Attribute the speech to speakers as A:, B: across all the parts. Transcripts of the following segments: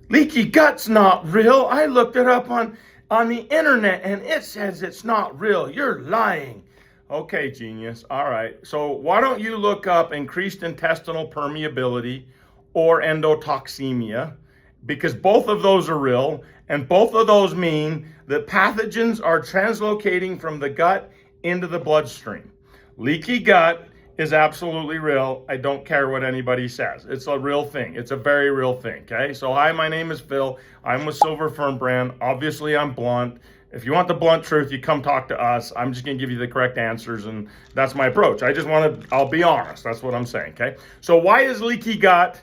A: Leaky gut's not real. I looked it up on the internet and it says it's not real. You're lying. Okay, genius. All right. So why don't you look up increased intestinal permeability or endotoxemia? Because both of those are real, and both of those mean that pathogens are translocating from the gut into the bloodstream. Leaky gut is absolutely real. I don't care what anybody says. It's a real thing. It's a very real thing, okay? So hi, my name is Phil. I'm with Silver Fern brand. Obviously, I'm blunt. If you want the blunt truth, you come talk to us. I'm just gonna give you the correct answers, and that's my approach. I'll be honest. That's what I'm saying, okay? So why is leaky gut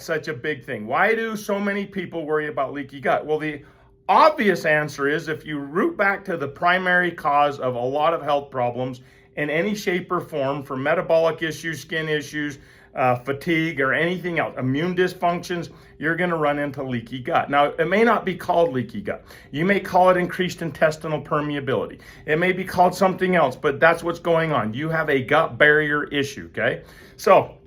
A: such a big thing? Why do so many people worry about leaky gut? Well, the obvious answer is if you root back to the primary cause of a lot of health problems in any shape or form, from metabolic issues, skin issues, fatigue, or anything else, immune dysfunctions, you're going to run into leaky gut. Now, it may not be called leaky gut. You may call it increased intestinal permeability. It may be called something else, but that's what's going on. You have a gut barrier issue, okay? So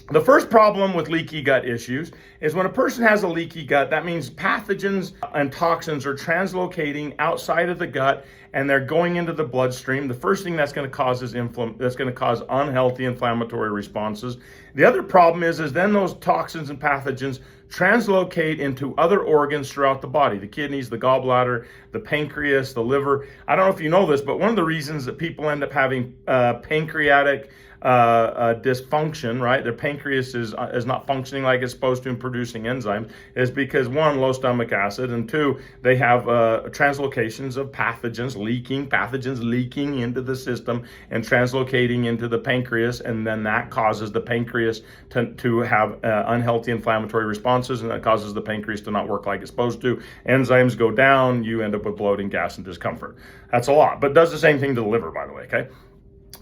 A: the first problem with leaky gut issues is when a person has a leaky gut, that means pathogens and toxins are translocating outside of the gut and they're going into the bloodstream. The first thing that's going to cause is unhealthy inflammatory responses. The other problem is then those toxins and pathogens translocate into other organs throughout the body, the kidneys, the gallbladder, the pancreas, the liver. I don't know if you know this, but one of the reasons that people end up having pancreatic dysfunction, right? Their pancreas is not functioning like it's supposed to in producing enzymes, is because one, low stomach acid, and two, they have translocations of pathogens leaking into the system and translocating into the pancreas, and then that causes the pancreas to have unhealthy inflammatory responses, and that causes the pancreas to not work like it's supposed to. Enzymes go down, you end up with bloating, gas, and discomfort. That's a lot, but does the same thing to the liver, by the way, okay?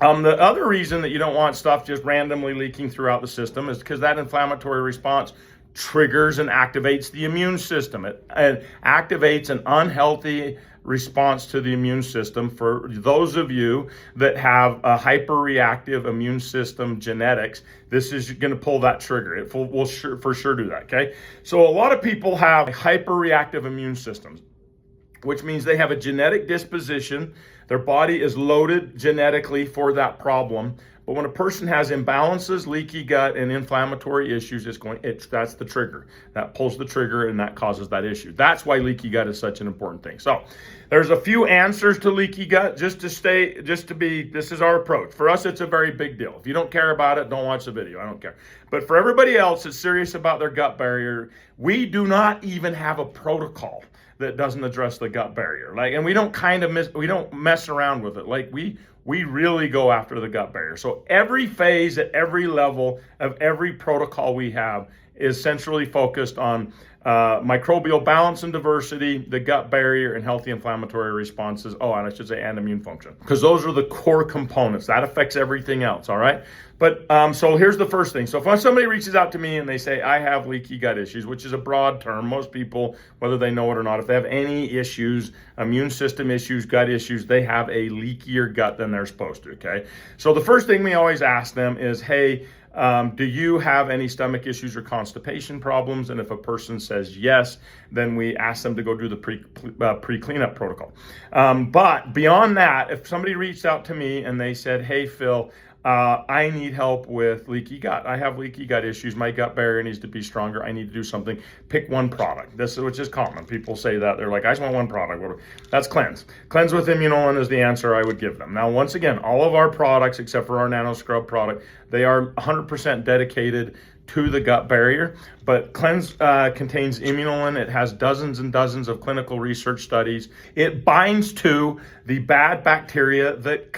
A: The other reason that you don't want stuff just randomly leaking throughout the system is because that inflammatory response triggers and activates the immune system. It activates an unhealthy response to the immune system. For those of you that have a hyperreactive immune system genetics, this is going to pull that trigger. It will for sure do that, okay? So a lot of people have hyperreactive immune systems, which means they have a genetic disposition. Their body is loaded genetically for that problem. But when a person has imbalances, leaky gut, and inflammatory issues, that's the trigger. That pulls the trigger and that causes that issue. That's why leaky gut is such an important thing. So there's a few answers to leaky gut. This is our approach. For us, it's a very big deal. If you don't care about it, don't watch the video. I don't care. But for everybody else that's serious about their gut barrier, we do not even have a protocol that doesn't address the gut barrier. And we don't mess around with it. We really go after the gut barrier. So every phase at every level of every protocol we have is centrally focused on microbial balance and diversity, the gut barrier, and healthy inflammatory responses. Oh, and I should say, and immune function, because those are the core components. That affects everything else, all right? But so here's the first thing. So if somebody reaches out to me and they say, I have leaky gut issues, which is a broad term, most people, whether they know it or not, if they have any issues, immune system issues, gut issues, they have a leakier gut than they're supposed to, okay? So the first thing we always ask them is, hey, do you have any stomach issues or constipation problems? And if a person says yes, then we ask them to go do the pre-cleanup protocol. But beyond that, if somebody reached out to me and they said, hey, Phil, I need help with leaky gut. I have leaky gut issues. My gut barrier needs to be stronger. I need to do something. Pick one product. This is which is common. People say that. They're like, I just want one product. That's Cleanse. Cleanse with Immunlolin is the answer I would give them. Now, once again, all of our products, except for our Nano Scrub product, they are 100% dedicated to the gut barrier. But Cleanse contains Immunlolin. It has dozens and dozens of clinical research studies. It binds to the bad bacteria that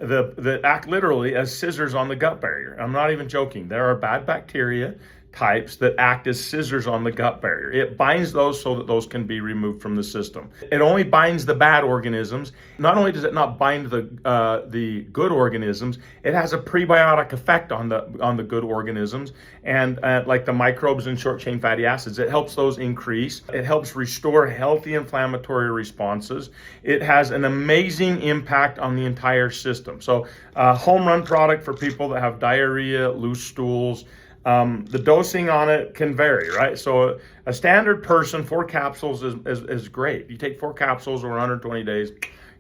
A: that act literally as scissors on the gut barrier. I'm not even joking. There are bad bacteria types that act as scissors on the gut barrier. It binds those so that those can be removed from the system. It only binds the bad organisms. Not only does it not bind the good organisms, it has a prebiotic effect on the good organisms, and like the microbes and short chain fatty acids. It helps those increase. It helps restore healthy inflammatory responses. It has an amazing impact on the entire system. So home run product for people that have diarrhea, loose stools, The dosing on it can vary, right? So a standard person, 4 capsules is great. You take 4 capsules over 120 days,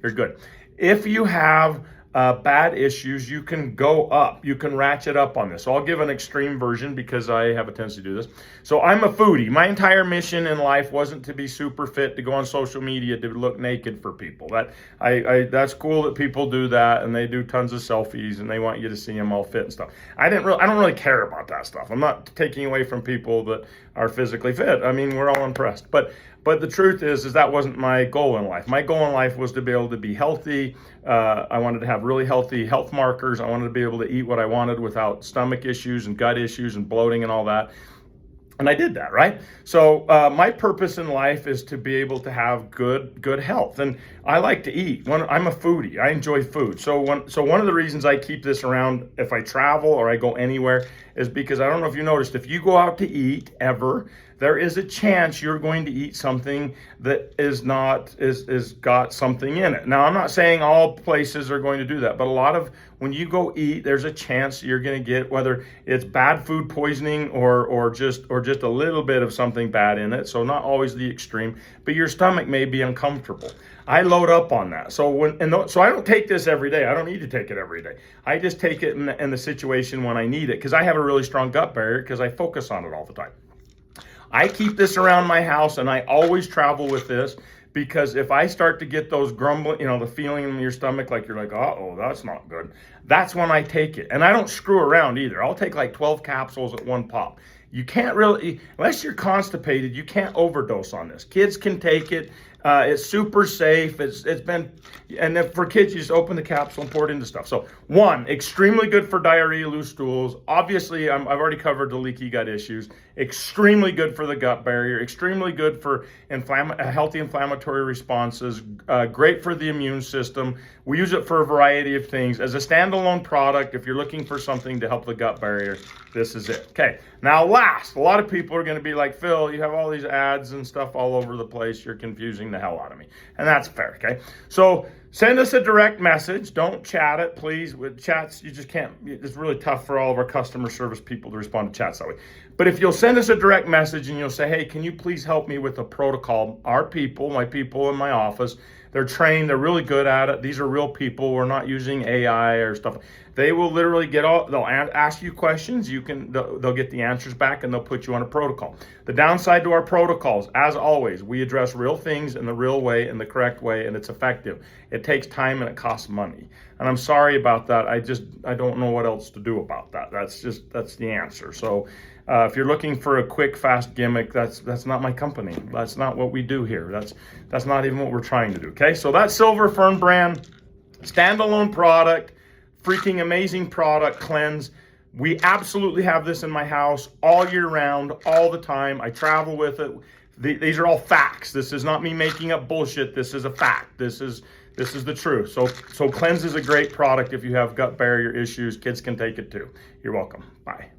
A: you're good. If you have bad issues, you can go up. You can ratchet up on this. So I'll give an extreme version because I have a tendency to do this. So I'm a foodie. My entire mission in life wasn't to be super fit, to go on social media, to look naked for people. That's cool that people do that, and they do tons of selfies, and they want you to see them all fit and stuff. I don't really care about that stuff. I'm not taking away from people that are physically fit. I mean, we're all impressed. But the truth is that wasn't my goal in life. My goal in life was to be able to be healthy. I wanted to have really healthy health markers. I wanted to be able to eat what I wanted without stomach issues and gut issues and bloating and all that. And I did that, right? So my purpose in life is to be able to have good health. And I like to eat. I'm a foodie. I enjoy food. So one of the reasons I keep this around if I travel or I go anywhere is because I don't know if you noticed, if you go out to eat ever, there is a chance you're going to eat something that is got something in it. Now, I'm not saying all places are going to do that, but a lot of when you go eat, there's a chance you're going to get, whether it's bad food poisoning or just a little bit of something bad in it. So not always the extreme, but your stomach may be uncomfortable. I load up on that. So so I don't take this every day. I don't need to take it every day. I just take it in the situation when I need it, because I have a really strong gut barrier because I focus on it all the time. I keep this around my house, and I always travel with this, because if I start to get those grumbling, the feeling in your stomach, like you're like, uh-oh, that's not good, that's when I take it. And I don't screw around either. I'll take like 12 capsules at one pop. You can't really, unless you're constipated, you can't overdose on this. Kids can take it. It's super safe. It's been, and then for kids, you just open the capsule and pour it into stuff. So 1, extremely good for diarrhea, loose stools. Obviously, I've already covered the leaky gut issues. Extremely good for the gut barrier. Extremely good for healthy inflammatory responses. Great for the immune system. We use it for a variety of things. As a standalone product, if you're looking for something to help the gut barrier, this is it. Okay. Now, last, a lot of people are going to be like, Phil, you have all these ads and stuff all over the place. You're confusing the hell out of me. And that's fair, okay? So send us a direct message. Don't chat it, please. With chats, you just can't. It's really tough for all of our customer service people to respond to chats that way. But if you'll send us a direct message and you'll say, hey, can you please help me with a protocol? Our people, my people in my office, they're trained. They're really good at it. These are real people. We're not using AI or stuff. They will literally they'll ask you questions. They'll get the answers back, and they'll put you on a protocol. The downside to our protocols, as always, we address real things in the real way, in the correct way, and it's effective. It takes time and it costs money. And I'm sorry about that. I don't know what else to do about that. That's the answer. So if you're looking for a quick, fast gimmick, that's not my company. That's not what we do here. That's not even what we're trying to do. Okay, so that's Silver Fern brand, standalone product, freaking amazing product, cleanse. We absolutely have this in my house all year round, all the time. I travel with it. These are all facts. This is not me making up bullshit. This is a fact. This is the truth. So cleanse is a great product if you have gut barrier issues. Kids can take it too. You're welcome. Bye.